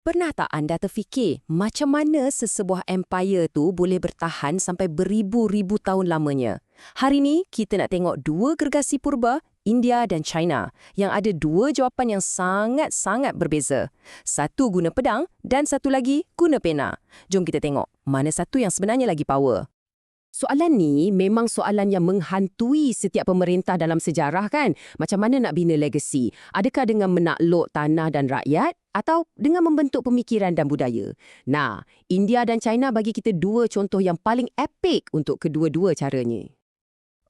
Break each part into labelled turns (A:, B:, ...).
A: Pernah tak anda terfikir macam mana sesebuah empire tu boleh bertahan sampai beribu-ribu tahun lamanya? Hari ni kita nak tengok dua gergasi purba, India dan China, yang ada dua jawapan yang sangat-sangat berbeza. Satu guna pedang dan satu lagi guna pena. Jom kita tengok mana satu yang sebenarnya lagi power. Soalan ni memang soalan yang menghantui setiap pemerintah dalam sejarah kan? Macam mana nak bina legasi? Adakah dengan menakluk tanah dan rakyat? Atau dengan membentuk pemikiran dan budaya? Nah, India dan China bagi kita dua contoh yang paling epik untuk kedua-dua caranya.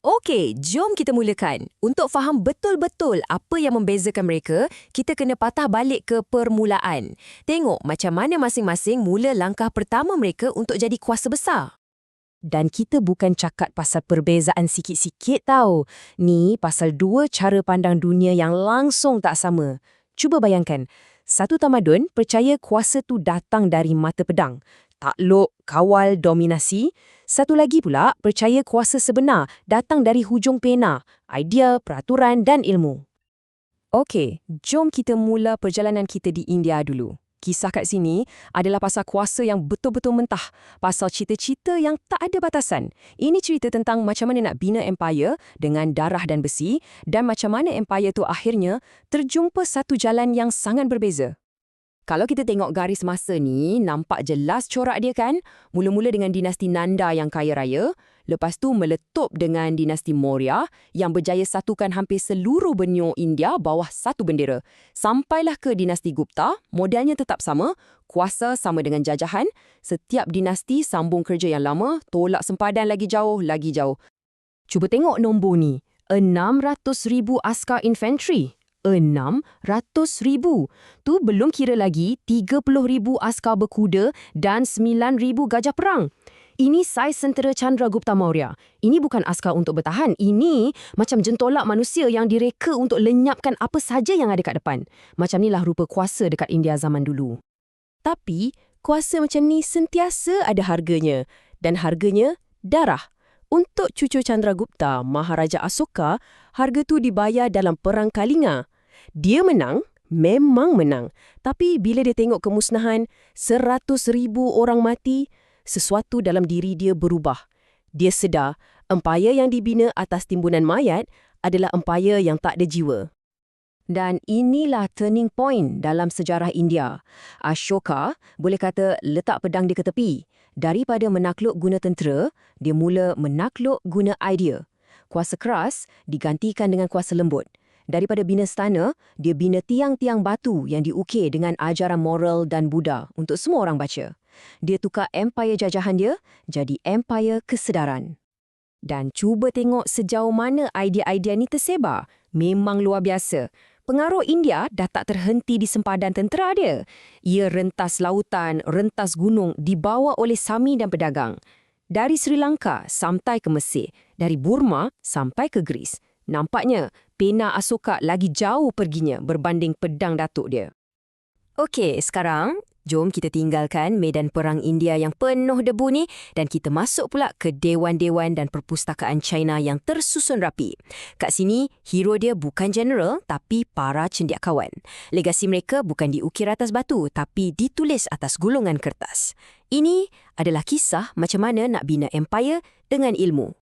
A: Okey, jom kita mulakan. Untuk faham betul-betul apa yang membezakan mereka, kita kena patah balik ke permulaan. Tengok macam mana masing-masing mula langkah pertama mereka untuk jadi kuasa besar. Dan kita bukan cakap pasal perbezaan sikit-sikit tau. Ni pasal dua cara pandang dunia yang langsung tak sama. Cuba bayangkan, satu tamadun percaya kuasa tu datang dari mata pedang. Takluk, kawal, dominasi. Satu lagi pula percaya kuasa sebenar datang dari hujung pena, idea, peraturan dan ilmu. Okey, jom kita mula perjalanan kita di India dulu. Kisah kat sini adalah pasal kuasa yang betul-betul mentah, pasal cita-cita yang tak ada batasan. Ini cerita tentang macam mana nak bina empire dengan darah dan besi dan macam mana empire tu akhirnya terjumpa satu jalan yang sangat berbeza. Kalau kita tengok garis masa ni, nampak jelas corak dia kan? Mula-mula dengan dinasti Nanda yang kaya raya, lepas tu meletup dengan dinasti Maurya yang berjaya satukan hampir seluruh benua India bawah satu bendera. Sampailah ke dinasti Gupta, modelnya tetap sama, kuasa sama dengan jajahan, setiap dinasti sambung kerja yang lama, tolak sempadan lagi jauh, lagi jauh. Cuba tengok nombor ni, 600,000 askar infanteri. 600,000. Tu belum kira lagi 30,000 askar berkuda dan 9,000 gajah perang. Ini saiz tentera Chandragupta Maurya. Ini bukan askar untuk bertahan. Ini macam jentolak manusia yang direka untuk lenyapkan apa saja yang ada kat depan. Macam inilah rupa kuasa dekat India zaman dulu. Tapi, kuasa macam ni sentiasa ada harganya. Dan harganya, darah. Untuk cucu Chandragupta, Maharaja Asoka, harga tu dibayar dalam Perang Kalinga. Dia menang, memang menang. Tapi bila dia tengok kemusnahan, 100,000 orang mati, sesuatu dalam diri dia berubah. Dia sedar, empayar yang dibina atas timbunan mayat adalah empayar yang tak ada jiwa. Dan inilah turning point dalam sejarah India. Ashoka boleh kata letak pedang dia ke tepi. Daripada menakluk guna tentera, dia mula menakluk guna idea. Kuasa keras digantikan dengan kuasa lembut. Daripada bina istana, dia bina tiang-tiang batu yang diukir dengan ajaran moral dan Buddha untuk semua orang baca. Dia tukar empire jajahan dia jadi empire kesedaran. Dan cuba tengok sejauh mana idea-idea ni tersebar. Memang luar biasa. Pengaruh India dah tak terhenti di sempadan tentera dia. Ia rentas lautan, rentas gunung dibawa oleh Sami dan pedagang. Dari Sri Lanka sampai ke Mesir, dari Burma sampai ke Greece. Nampaknya, pena Asoka lagi jauh perginya berbanding pedang datuk dia. Okey, sekarang jom kita tinggalkan medan perang India yang penuh debu ni dan kita masuk pula ke dewan-dewan dan perpustakaan China yang tersusun rapi. Kat sini, hero dia bukan general tapi para cendekiawan. Legasi mereka bukan diukir atas batu tapi ditulis atas gulungan kertas. Ini adalah kisah macam mana nak bina empire dengan ilmu.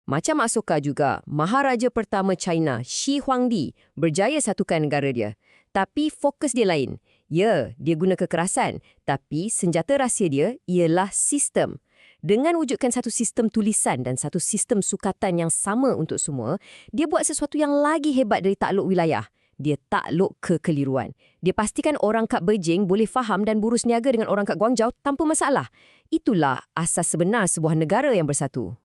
A: Macam Asoka juga, Maharaja pertama China, Shi Huangdi, berjaya satukan negara dia. Tapi fokus dia lain. Ya, dia guna kekerasan. Tapi senjata rahsia dia ialah sistem. Dengan wujudkan satu sistem tulisan dan satu sistem sukatan yang sama untuk semua, dia buat sesuatu yang lagi hebat dari takluk wilayah. Dia takluk kekeliruan. Dia pastikan orang kat Beijing boleh faham dan burus niaga dengan orang kat Guangzhou tanpa masalah. Itulah asas sebenar sebuah negara yang bersatu.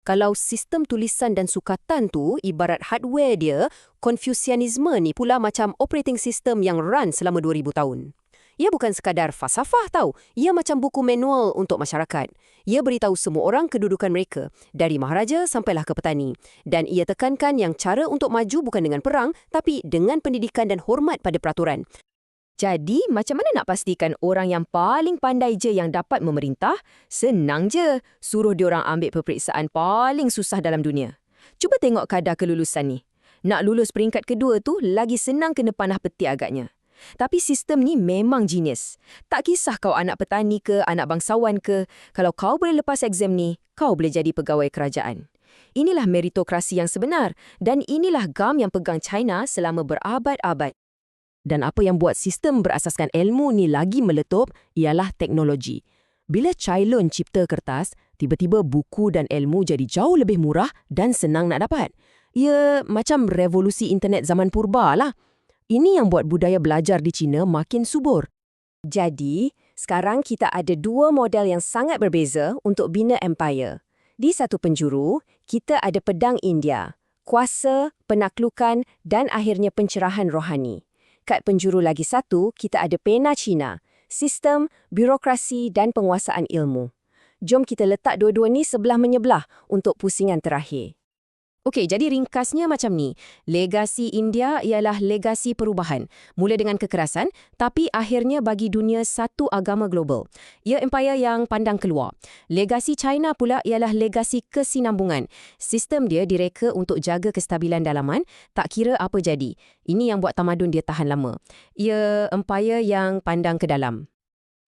A: Kalau sistem tulisan dan sukatan tu ibarat hardware dia, Konfusianisme ni pula macam operating system yang run selama 2000 tahun. Ia bukan sekadar falsafah tau, ia macam buku manual untuk masyarakat. Ia beritahu semua orang kedudukan mereka, dari maharaja sampailah ke petani. Dan ia tekankan yang cara untuk maju bukan dengan perang, tapi dengan pendidikan dan hormat pada peraturan. Jadi, macam mana nak pastikan orang yang paling pandai je yang dapat memerintah? Senang je, suruh diorang ambil peperiksaan paling susah dalam dunia. Cuba tengok kadar kelulusan ni. Nak lulus peringkat kedua tu, lagi senang kena panah peti agaknya. Tapi sistem ni memang genius. Tak kisah kau anak petani ke, anak bangsawan ke, kalau kau boleh lepas exam ni, kau boleh jadi pegawai kerajaan. Inilah meritokrasi yang sebenar dan inilah gam yang pegang China selama berabad-abad. Dan apa yang buat sistem berasaskan ilmu ni lagi meletup ialah teknologi. Bila Cai Lun cipta kertas, tiba-tiba buku dan ilmu jadi jauh lebih murah dan senang nak dapat. Ia macam revolusi internet zaman purba lah. Ini yang buat budaya belajar di China makin subur. Jadi, sekarang kita ada dua model yang sangat berbeza untuk bina empire. Di satu penjuru, kita ada pedang India, kuasa, penaklukan dan akhirnya pencerahan rohani. Kat penjuru lagi satu, kita ada pena China, sistem, birokrasi dan penguasaan ilmu. Jom kita letak dua-dua ni sebelah menyebelah untuk pusingan terakhir. Okey, jadi ringkasnya macam ni. Legasi India ialah legasi perubahan. Mula dengan kekerasan, tapi akhirnya bagi dunia satu agama global. Ia empire yang pandang keluar. Legasi China pula ialah legasi kesinambungan. Sistem dia direka untuk jaga kestabilan dalaman, tak kira apa jadi. Ini yang buat tamadun dia tahan lama. Ia empire yang pandang ke dalam.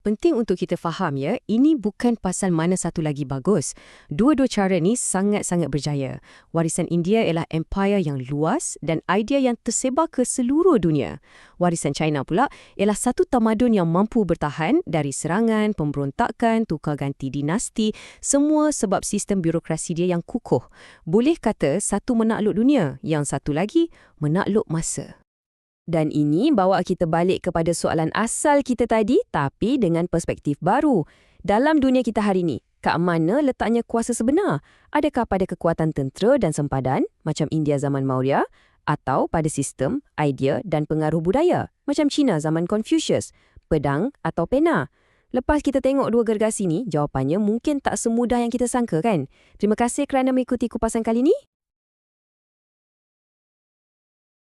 A: Penting untuk kita faham ya, ini bukan pasal mana satu lagi bagus. Dua-dua cara ni sangat-sangat berjaya. Warisan India ialah empire yang luas dan idea yang tersebar ke seluruh dunia. Warisan China pula ialah satu tamadun yang mampu bertahan dari serangan, pemberontakan, tukar ganti dinasti, semua sebab sistem birokrasi dia yang kukuh. Boleh kata satu menakluk dunia, yang satu lagi menakluk masa. Dan ini bawa kita balik kepada soalan asal kita tadi, tapi dengan perspektif baru. Dalam dunia kita hari ini, kat mana letaknya kuasa sebenar? Adakah pada kekuatan tentera dan sempadan, macam India zaman Maurya, atau pada sistem, idea dan pengaruh budaya, macam China zaman Confucius, pedang atau pena? Lepas kita tengok dua gergasi ni, jawapannya mungkin tak semudah yang kita sangka kan? Terima kasih kerana mengikuti kupasan kali ni.